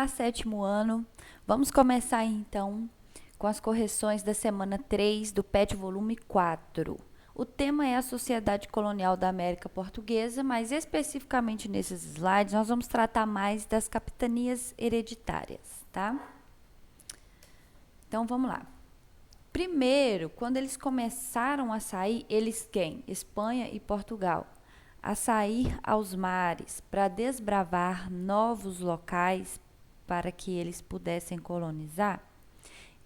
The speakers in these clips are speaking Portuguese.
Olá, sétimo ano. Vamos começar então com as correções da semana 3 do PET volume 4. O tema é a Sociedade Colonial da América Portuguesa, mas especificamente nesses slides nós vamos tratar mais das capitanias hereditárias, tá? Então vamos lá. Primeiro, quando eles começaram a sair, eles quem? Espanha e Portugal. A sair aos mares para desbravar novos locais para que eles pudessem colonizar,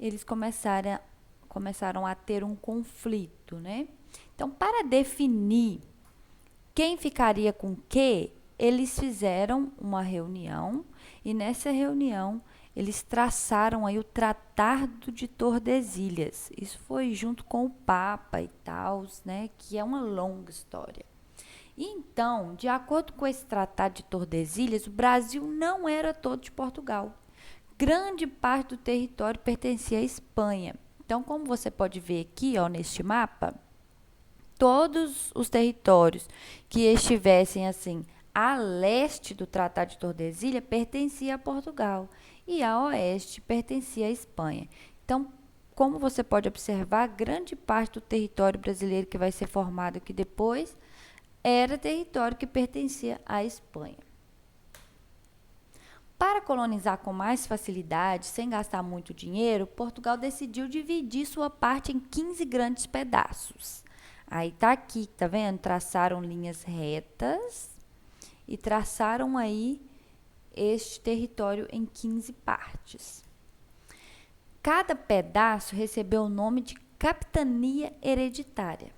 eles começaram a ter um conflito, né? Então, para definir quem ficaria com o quê, eles fizeram uma reunião e nessa reunião eles traçaram aí o Tratado de Tordesilhas. Isso foi junto com o Papa e tal, né? Que é uma longa história. Então, de acordo com esse Tratado de Tordesilhas, o Brasil não era todo de Portugal. Grande parte do território pertencia à Espanha. Então, como você pode ver aqui, ó, neste mapa, todos os territórios que estivessem assim a leste do Tratado de Tordesilhas pertencia a Portugal e a oeste pertencia à Espanha. Então, como você pode observar, grande parte do território brasileiro que vai ser formado aqui depois era território que pertencia à Espanha. Para colonizar com mais facilidade, sem gastar muito dinheiro, Portugal decidiu dividir sua parte em 15 grandes pedaços. Aí tá aqui, tá vendo? Traçaram linhas retas e traçaram aí este território em 15 partes. Cada pedaço recebeu o nome de capitania hereditária.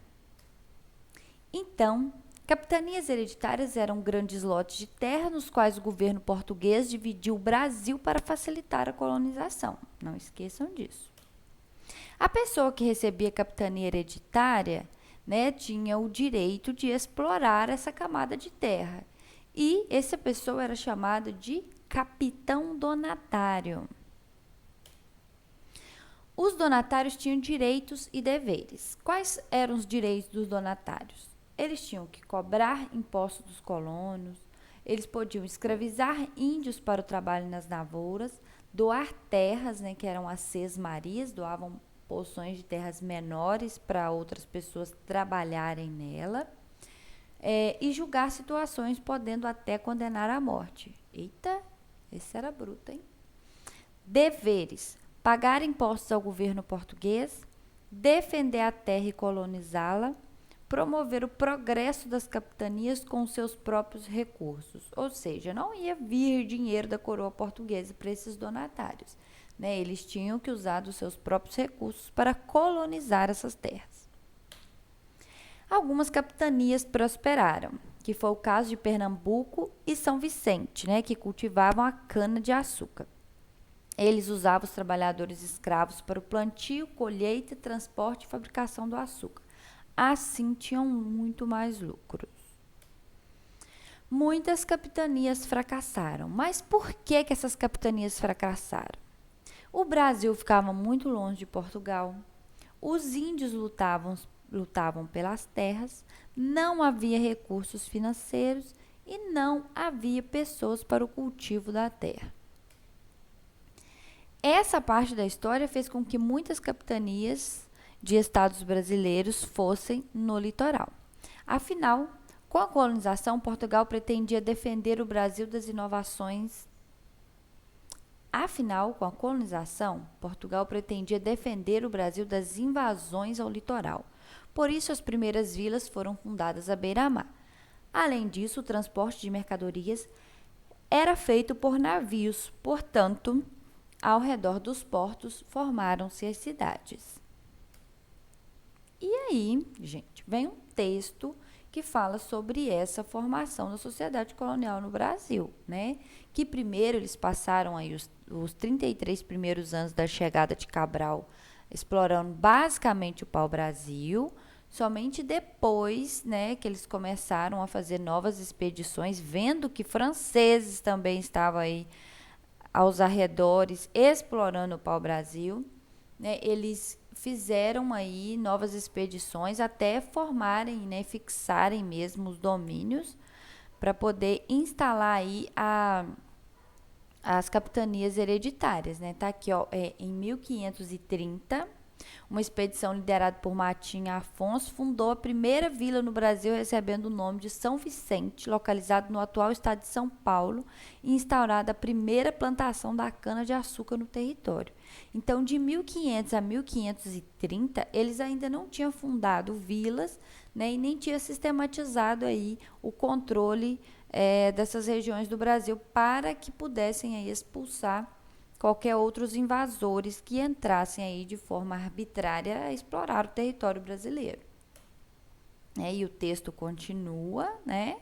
Então, capitanias hereditárias eram grandes lotes de terra nos quais o governo português dividiu o Brasil para facilitar a colonização. Não esqueçam disso. A pessoa que recebia capitania hereditária, né, tinha o direito de explorar essa camada de terra. E essa pessoa era chamada de capitão donatário. Os donatários tinham direitos e deveres. Quais eram os direitos dos donatários? Eles tinham que cobrar impostos dos colonos, eles podiam escravizar índios para o trabalho nas lavouras, doar terras, né, que eram as sesmarias, doavam porções de terras menores para outras pessoas trabalharem nela, e julgar situações podendo até condenar à morte. Eita, esse era bruto, hein? Deveres: pagar impostos ao governo português, defender a terra e colonizá-la, promover o progresso das capitanias com seus próprios recursos. Ou seja, não ia vir dinheiro da coroa portuguesa para esses donatários, né? Eles tinham que usar dos seus próprios recursos para colonizar essas terras. Algumas capitanias prosperaram, que foi o caso de Pernambuco e São Vicente, né, que cultivavam a cana-de-açúcar. Eles usavam os trabalhadores escravos para o plantio, colheita, transporte e fabricação do açúcar. Assim, tinham muito mais lucros. Muitas capitanias fracassaram. Mas por que essas capitanias fracassaram? O Brasil ficava muito longe de Portugal. Os índios lutavam pelas terras. Não havia recursos financeiros e não havia pessoas para o cultivo da terra. Essa parte da história fez com que muitas capitanias de estados brasileiros fossem no litoral. Afinal, com a colonização, Portugal pretendia defender o Brasil das inovações. Com a colonização, Portugal pretendia defender o Brasil das invasões ao litoral. Por isso, as primeiras vilas foram fundadas à beira-mar. Além disso, o transporte de mercadorias era feito por navios, portanto, ao redor dos portos formaram-se as cidades. E aí, gente, vem um texto que fala sobre essa formação da sociedade colonial no Brasil, né? Que primeiro eles passaram aí os 33 primeiros anos da chegada de Cabral explorando basicamente o pau-brasil, somente depois, né, que eles começaram a fazer novas expedições, vendo que franceses também estavam aí aos arredores explorando o pau-brasil, né, eles fizeram aí novas expedições até formarem, né, fixarem mesmo os domínios para poder instalar aí as capitanias hereditárias, né? Tá aqui, ó, em 1530, uma expedição liderada por Matinho Afonso fundou a primeira vila no Brasil, recebendo o nome de São Vicente, localizado no atual estado de São Paulo, e instaurada a primeira plantação da cana-de-açúcar no território. Então, de 1500 a 1530, eles ainda não tinham fundado vilas, né, e nem tinha sistematizado aí o controle dessas regiões do Brasil para que pudessem aí expulsar qualquer outros invasores que entrassem aí de forma arbitrária a explorar o território brasileiro. E o texto continua, né?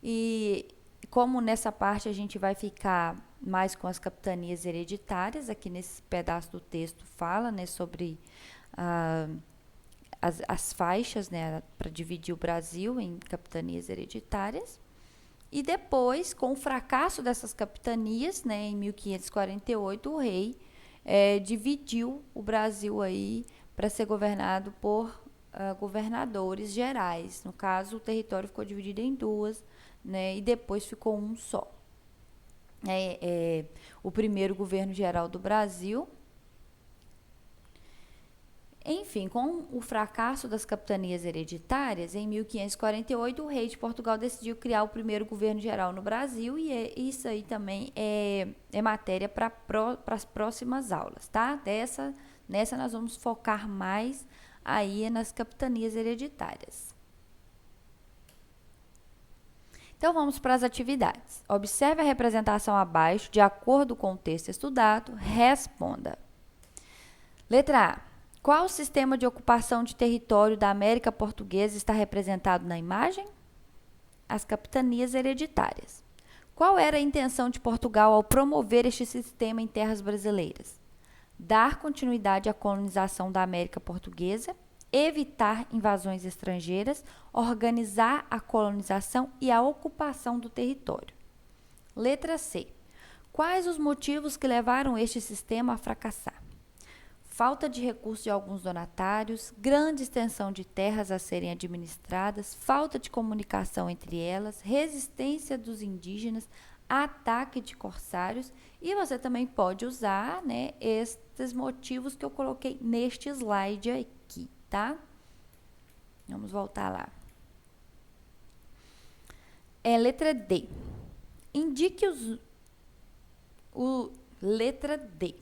E como nessa parte a gente vai ficar mais com as capitanias hereditárias, aqui nesse pedaço do texto fala, né, sobre as faixas, né, para dividir o Brasil em capitanias hereditárias. E depois, com o fracasso dessas capitanias, né, em 1548, o rei dividiu o Brasil aí para ser governado por governadores gerais. No caso, o território ficou dividido em duas, né, e depois ficou um só. O primeiro governo geral do Brasil. Enfim, com o fracasso das capitanias hereditárias, em 1548, o rei de Portugal decidiu criar o primeiro governo geral no Brasil, e isso aí também é matéria para as próximas aulas, tá? Nessa nós vamos focar mais aí nas capitanias hereditárias. Então, vamos para as atividades. Observe a representação abaixo, de acordo com o texto estudado, responda. Letra A. Qual sistema de ocupação de território da América Portuguesa está representado na imagem? As capitanias hereditárias. Qual era a intenção de Portugal ao promover este sistema em terras brasileiras? Dar continuidade à colonização da América Portuguesa, evitar invasões estrangeiras, organizar a colonização e a ocupação do território. Letra C. Quais os motivos que levaram este sistema a fracassar? Falta de recursos de alguns donatários, grande extensão de terras a serem administradas, falta de comunicação entre elas, resistência dos indígenas, ataque de corsários, e você também pode usar, né, estes motivos que eu coloquei neste slide aqui, tá? Vamos voltar lá. Letra D. Indique letra D.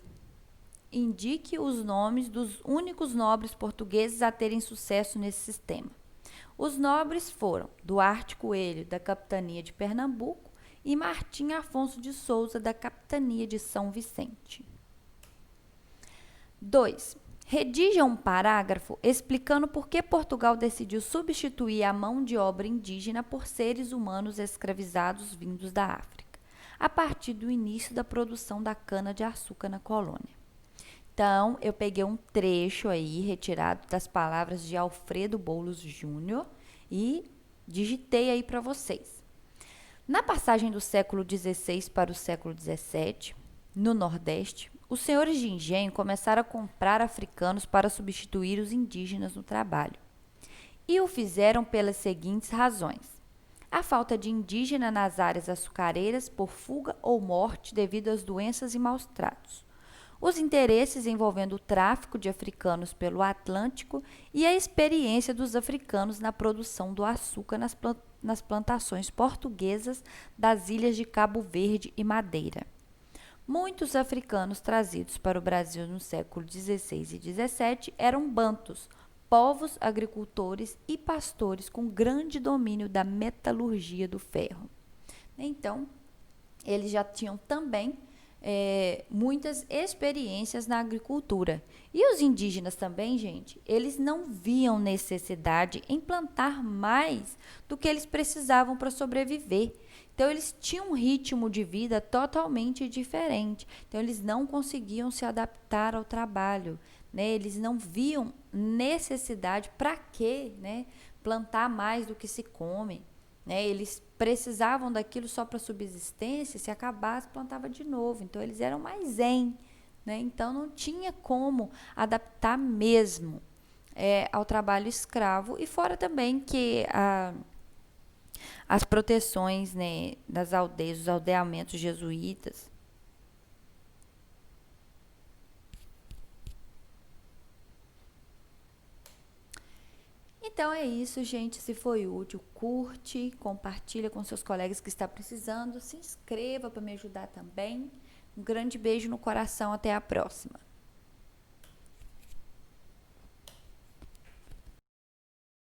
Indique os nomes dos únicos nobres portugueses a terem sucesso nesse sistema. Os nobres foram Duarte Coelho, da capitania de Pernambuco, e Martim Afonso de Souza, da capitania de São Vicente. 2. Redija um parágrafo explicando por que Portugal decidiu substituir a mão de obra indígena por seres humanos escravizados vindos da África, a partir do início da produção da cana-de-açúcar na colônia. Então, eu peguei um trecho aí, retirado das palavras de Alfredo Boulos Júnior, e digitei aí para vocês. Na passagem do século XVI para o século XVII, no Nordeste, os senhores de engenho começaram a comprar africanos para substituir os indígenas no trabalho. E o fizeram pelas seguintes razões: a falta de indígena nas áreas açucareiras por fuga ou morte devido às doenças e maus tratos, os interesses envolvendo o tráfico de africanos pelo Atlântico e a experiência dos africanos na produção do açúcar nas plantações portuguesas das ilhas de Cabo Verde e Madeira. Muitos africanos trazidos para o Brasil no século XVI e XVII eram bantus, povos agricultores e pastores com grande domínio da metalurgia do ferro. Então, eles já tinham também muitas experiências na agricultura. E os indígenas também, gente, eles não viam necessidade em plantar mais do que eles precisavam para sobreviver. Então, eles tinham um ritmo de vida totalmente diferente. Então, eles não conseguiam se adaptar ao trabalho, né? Eles não viam necessidade para quê, né? Plantar mais do que se come. Né? Eles precisavam daquilo só para subsistência, se acabasse, plantava de novo. Então, eles eram mais zen, né? Então, não tinha como adaptar mesmo ao trabalho escravo. E fora também que as proteções, né, das aldeias, os aldeamentos jesuítas, Então é isso, gente. Se foi útil, curte, compartilha com seus colegas que está precisando, se inscreva para me ajudar também. Um grande beijo no coração, até a próxima.